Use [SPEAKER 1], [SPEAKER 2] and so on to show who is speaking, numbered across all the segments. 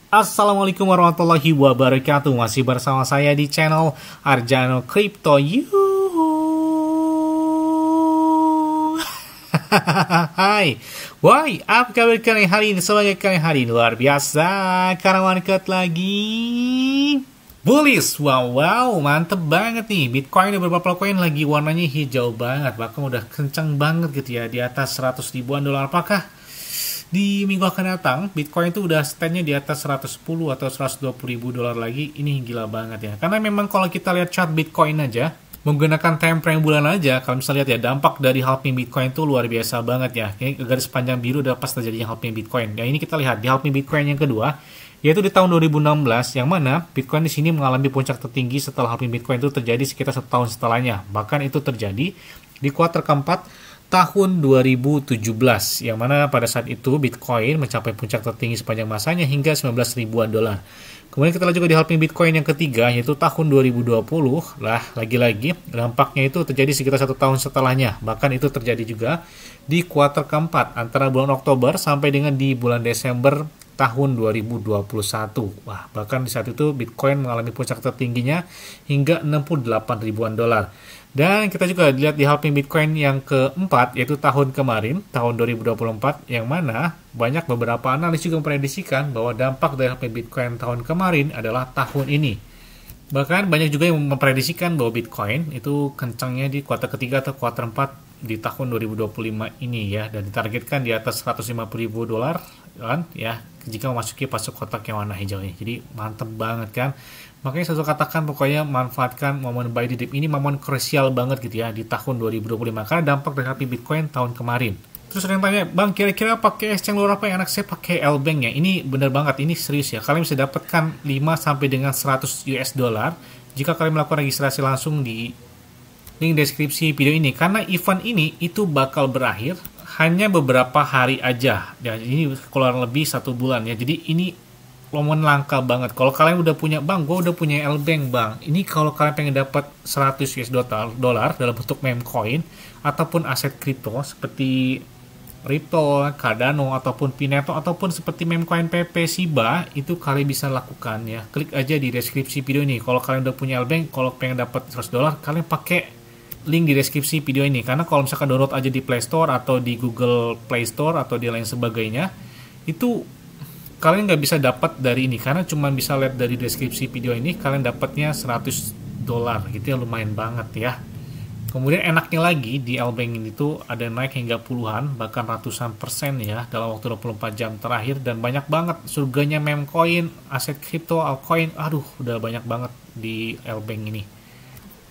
[SPEAKER 1] Assalamualaikum warahmatullahi wabarakatuh. Masih bersama saya di channel Arjano Crypto. Hai, why? Apa kabar kalian hari ini? Semoga kalian hari ini luar biasa karena market lagi bullish. Wow, mantep banget nih. Bitcoin dan beberapa koin lagi warnanya hijau banget, bahkan udah kencang banget gitu ya, di atas 100 ribuan dolar. Apakah di minggu akan datang Bitcoin itu udah standnya di atas 110 atau 120 ribu dolar lagi? Ini gila banget ya, karena memang kalau kita lihat chart Bitcoin aja, menggunakan time frame bulan aja, kalau misalnya lihat ya, dampak dari halving Bitcoin itu luar biasa banget ya. Ini garis panjang biru udah pas terjadinya halving Bitcoin. Ya, ini kita lihat di halving Bitcoin yang kedua, yaitu di tahun 2016, yang mana Bitcoin di sini mengalami puncak tertinggi setelah halving Bitcoin itu terjadi sekitar setahun setelahnya. Bahkan itu terjadi di kuartal keempat tahun 2017, yang mana pada saat itu Bitcoin mencapai puncak tertinggi sepanjang masanya hingga 19 ribuan dolar. Kemudian kita lihat juga di halving Bitcoin yang ketiga, yaitu tahun 2020. Lah, lagi-lagi dampaknya itu terjadi sekitar 1 tahun setelahnya. Bahkan itu terjadi juga di kuartal keempat antara bulan Oktober sampai dengan di bulan Desember tahun 2021. Wah, bahkan di saat itu Bitcoin mengalami puncak tertingginya hingga 68 ribuan dolar. Dan kita juga lihat di halving Bitcoin yang keempat, yaitu tahun kemarin, tahun 2024, yang mana banyak beberapa analis juga memprediksikan bahwa dampak dari halving Bitcoin tahun kemarin adalah tahun ini. Bahkan banyak juga yang memprediksikan bahwa Bitcoin itu kencangnya di kuartal ketiga atau kuartal 4 di tahun 2025 ini ya, dan ditargetkan di atas 150 ribu dolar kan ya, jika memasuki fase kotak yang warna hijau ini. Jadi mantep banget kan. Makanya saya katakan pokoknya manfaatkan momen buy di dip ini, momen krusial banget gitu ya di tahun 2025 karena dampak dari halving Bitcoin tahun kemarin. Terus ada yang tanya, Bang, kira-kira pakai exchange luar apa yang enak? Saya pakai Lbank ya. Ini bener banget, ini serius ya. Kalian bisa dapatkan 5 sampai dengan 100 US dollar jika kalian melakukan registrasi langsung di link deskripsi video ini, karena event ini itu bakal berakhir hanya beberapa hari aja. Dan ini kurang lebih 1 bulan ya. Jadi ini momen langka banget. Kalau kalian udah punya, Bang, gue udah punya Lbank, Bang. Ini kalau kalian pengen dapat 100 US dollar dalam bentuk meme coin ataupun aset kripto seperti Ripple, Cardano, ataupun Pineto, ataupun seperti meme coin PP Shiba, itu kalian bisa lakukan ya. Klik aja di deskripsi video ini. Kalau kalian udah punya Lbank, kalau pengen dapat 100 dolar, kalian pakai link di deskripsi video ini. Karena kalau misalkan download aja di Play Store atau di Google Play Store atau di lain sebagainya, itu kalian nggak bisa dapat dari ini, karena cuma bisa lihat dari deskripsi video ini. Kalian dapatnya 100 dolar gitu ya, lumayan banget ya. Kemudian enaknya lagi di Lbank ini tuh ada naik hingga puluhan bahkan ratusan persen ya dalam waktu 24 jam terakhir, dan banyak banget surganya meme coin, aset kripto, altcoin. Aduh, udah banyak banget di Lbank ini.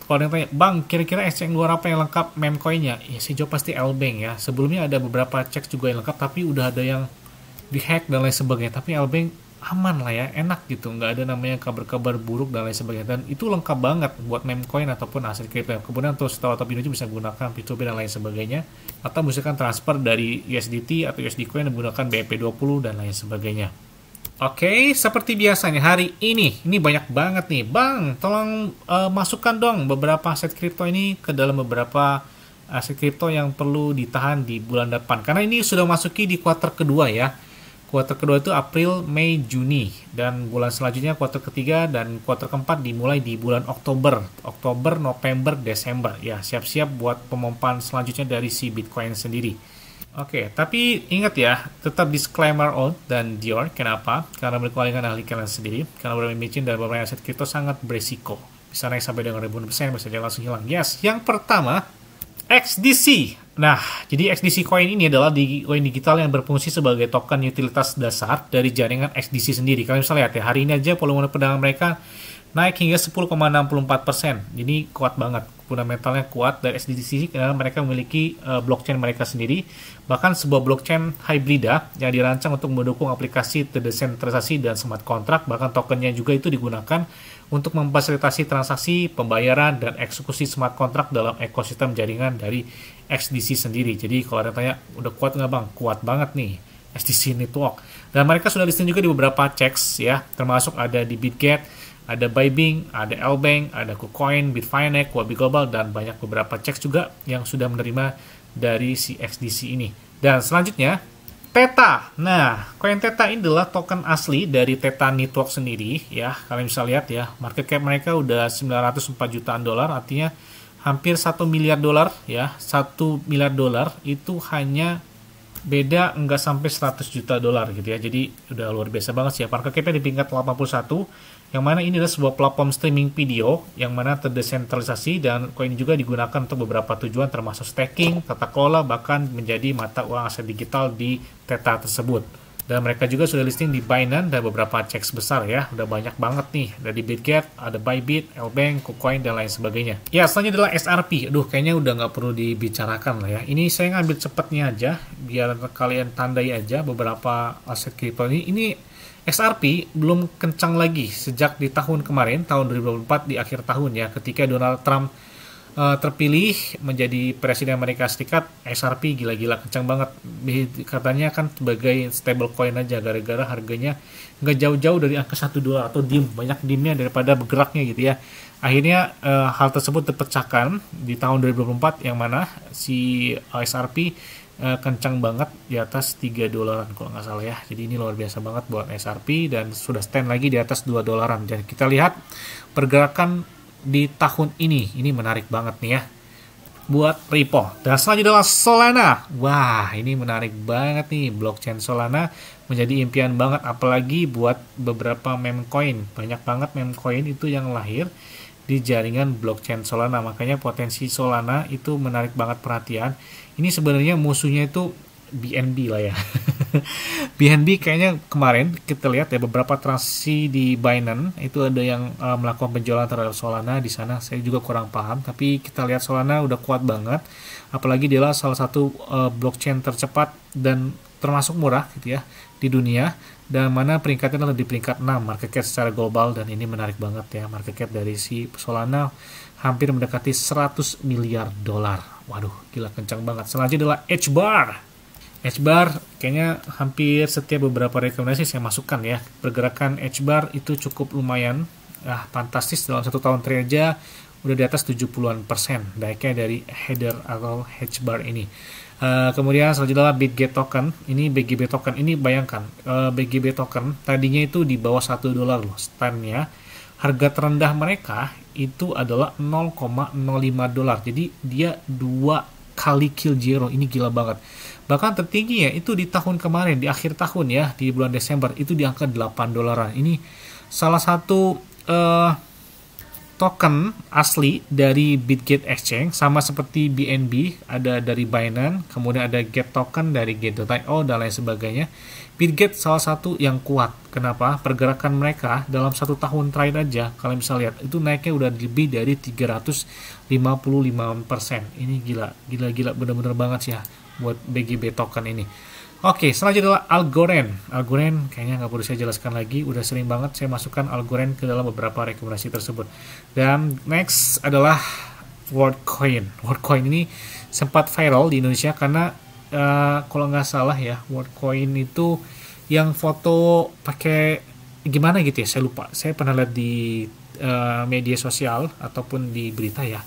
[SPEAKER 1] Kalau yang tanya, Bang, kira-kira exchange luar apa yang lengkap meme coinnya? Ya, saya jawab pasti Lbank ya. Sebelumnya ada beberapa cek juga yang lengkap, tapi udah ada yang dihack dan lain sebagainya. Tapi Lbank aman lah ya, enak gitu, nggak ada namanya kabar-kabar buruk dan lain sebagainya. Dan itu lengkap banget buat meme coin ataupun aset kripto. Kemudian untuk setelah atau video bisa menggunakan P2P dan lain sebagainya, atau misalkan transfer dari USDT atau USD Coin menggunakan BEP20 dan lain sebagainya. Oke, seperti biasanya hari ini banyak banget nih, Bang, tolong masukkan dong beberapa aset kripto ini ke dalam beberapa aset kripto yang perlu ditahan di bulan depan. Karena ini sudah masuki di kuartal kedua ya. Kuartal kedua itu April, Mei, Juni, dan bulan selanjutnya kuartal ketiga dan kuartal keempat dimulai di bulan Oktober, November, Desember. Ya, siap-siap buat pemompaan selanjutnya dari si Bitcoin sendiri. Oke, tapi ingat ya, tetap disclaimer on dan Dior. Kenapa? Karena berkewalingan ahli kalian sendiri. Karena bermain micin dan bermain aset kripto sangat beresiko. Bisa naik sampai dengan ribuan persen, bisa jadi langsung hilang. Yes, yang pertama, XDC. Nah, jadi XDC coin ini adalah koin digital yang berfungsi sebagai token utilitas dasar dari jaringan XDC sendiri. Kalian bisa lihat ya, hari ini aja volume perdagangan mereka naik hingga 10,64%. Jadi kuat banget, fundamentalnya kuat dari XDC karena mereka memiliki blockchain mereka sendiri. Bahkan sebuah blockchain hybrida yang dirancang untuk mendukung aplikasi terdesentralisasi dan smart contract. Bahkan tokennya juga itu digunakan untuk memfasilitasi transaksi, pembayaran, dan eksekusi smart contract dalam ekosistem jaringan dari XDC sendiri. Jadi kalau ada yang tanya, udah kuat nggak, Bang? Kuat banget nih XDC Network. Dan mereka sudah listing juga di beberapa checks ya, termasuk ada di Bitget, ada Bybit, ada Lbank, ada KuCoin, Bitfinex, Huobi Global, dan banyak beberapa checks juga yang sudah menerima dari si XDC ini. Dan selanjutnya Theta. Nah, koin Theta ini adalah token asli dari Theta Network sendiri ya. Kalian bisa lihat ya, market cap mereka udah 904 jutaan dolar, artinya hampir 1 miliar dolar ya. 1 miliar dolar itu hanya beda nggak sampai 100 juta dolar gitu ya. Jadi udah luar biasa banget sih ya. Market cap-nya di peringkat 81, yang mana ini adalah sebuah platform streaming video yang mana terdesentralisasi, dan koin ini juga digunakan untuk beberapa tujuan termasuk staking, tata kelola, bahkan menjadi mata uang aset digital di Theta tersebut. Dan mereka juga sudah listing di Binance dan beberapa exchange besar ya. Udah banyak banget nih. Dari Bitget, ada Bybit, Lbank, KuCoin, dan lain sebagainya. Ya, selanjutnya adalah SRP. Aduh, kayaknya udah nggak perlu dibicarakan lah ya. Ini saya ngambil cepatnya aja, biar kalian tandai aja beberapa aset kripto ini. Ini XRP belum kencang lagi sejak di tahun kemarin, tahun 2024 di akhir tahun ya. Ketika Donald Trump terpilih menjadi Presiden Amerika Serikat, XRP gila-gila kencang banget. Katanya kan sebagai stable coin aja, gara-gara harganya nggak jauh-jauh dari angka $1 atau DIM, banyak DIM-nya daripada bergeraknya gitu ya. Akhirnya hal tersebut terpecahkan di tahun 2024, yang mana si XRP kencang banget di atas $3 kalau nggak salah ya. Jadi ini luar biasa banget buat XRP, dan sudah stand lagi di atas $2. Dan kita lihat pergerakan di tahun ini menarik banget nih ya buat Ripple. Dan selanjutnya adalah Solana. Wah, ini menarik banget nih, blockchain Solana menjadi impian banget, apalagi buat beberapa meme coin. Banyak banget meme coin itu yang lahir di jaringan blockchain Solana, makanya potensi Solana itu menarik banget perhatian. Ini sebenarnya musuhnya itu BNB lah ya. BNB kayaknya kemarin kita lihat ya beberapa transaksi di Binance itu ada yang melakukan penjualan terhadap Solana di sana. Saya juga kurang paham, tapi kita lihat Solana udah kuat banget, apalagi dia adalah salah satu blockchain tercepat dan termasuk murah gitu ya di dunia, dan mana peringkatnya adalah di peringkat 6 market cap secara global. Dan ini menarik banget ya, market cap dari si Solana hampir mendekati $100 miliar. Waduh, gila kencang banget. Selanjutnya adalah HBAR. HBAR kayaknya hampir setiap beberapa rekomendasi saya masukkan ya. Pergerakan HBAR itu cukup lumayan fantastis, dalam 1 tahun trade aja udah di atas 70% naiknya dari header atau HBAR ini. Kemudian selanjutnya adalah Bitget token. Ini BGB token ini, bayangkan BGB token tadinya itu di bawah $1 loh standnya. Harga terendah mereka itu adalah $0,05. Jadi dia 2 kali kill zero. Ini gila banget. Bahkan tertinggi ya itu di tahun kemarin, di akhir tahun ya, di bulan Desember itu di angka $8. Ini salah satu token asli dari Bitget Exchange, sama seperti BNB ada dari Binance, kemudian ada Get token dari Get.io dan lain sebagainya. Bitget salah satu yang kuat. Kenapa? Pergerakan mereka dalam 1 tahun trade aja, kalian bisa lihat itu naiknya udah lebih dari 355%. Ini gila bener-bener banget sih ya buat BGB token ini. Oke, selanjutnya adalah Algorand. Algorand kayaknya nggak perlu saya jelaskan lagi, udah sering banget saya masukkan Algorand ke dalam beberapa rekomendasi tersebut. Dan next adalah WorldCoin. WorldCoin ini sempat viral di Indonesia karena kalau nggak salah ya, WorldCoin itu yang foto pakai gimana gitu ya, saya lupa. Saya pernah lihat di media sosial ataupun di berita ya.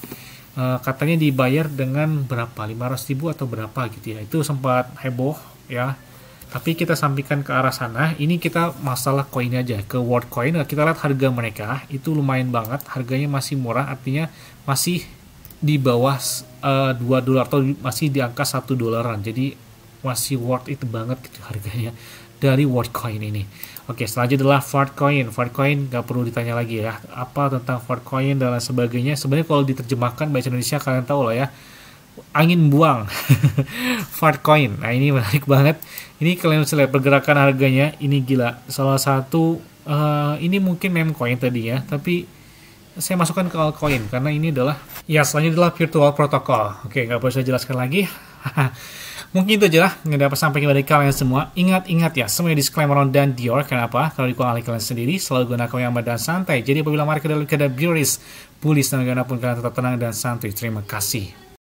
[SPEAKER 1] Katanya dibayar dengan berapa, 500.000 atau berapa gitu ya. Itu sempat heboh ya. Tapi kita sampaikan ke arah sana. Ini kita masalah koin aja, ke WorldCoin. Kita lihat harga mereka itu lumayan banget, harganya masih murah, artinya masih di bawah $2 atau masih di angka $1. Jadi masih worth it banget gitu harganya dari WorldCoin ini. Oke, selanjutnya adalah Fartcoin. Fartcoin nggak perlu ditanya lagi ya, apa tentang Fartcoin dan lain sebagainya. Sebenarnya kalau diterjemahkan bahasa Indonesia kalian tahu lah ya, angin buang. Fartcoin. Nah, ini menarik banget. Ini kalian bisa lihat pergerakan harganya, ini gila. Salah satu ini mungkin meme coin tadi ya, tapi saya masukkan ke altcoin karena ini adalah ya, selanjutnya adalah virtual protocol. Oke, nggak perlu saya jelaskan lagi. Mungkin itu aja lah yang dapat sampaikan dari kalian semua. Ingat ya, semua disclaimer on dan Dior. Kenapa? Kalau dikuang oleh kalian sendiri, selalu gunakan yang aman dan santai. Jadi apabila market dalam keadaan bullish dan bagaimanapun kalian tetap tenang dan santai. Terima kasih.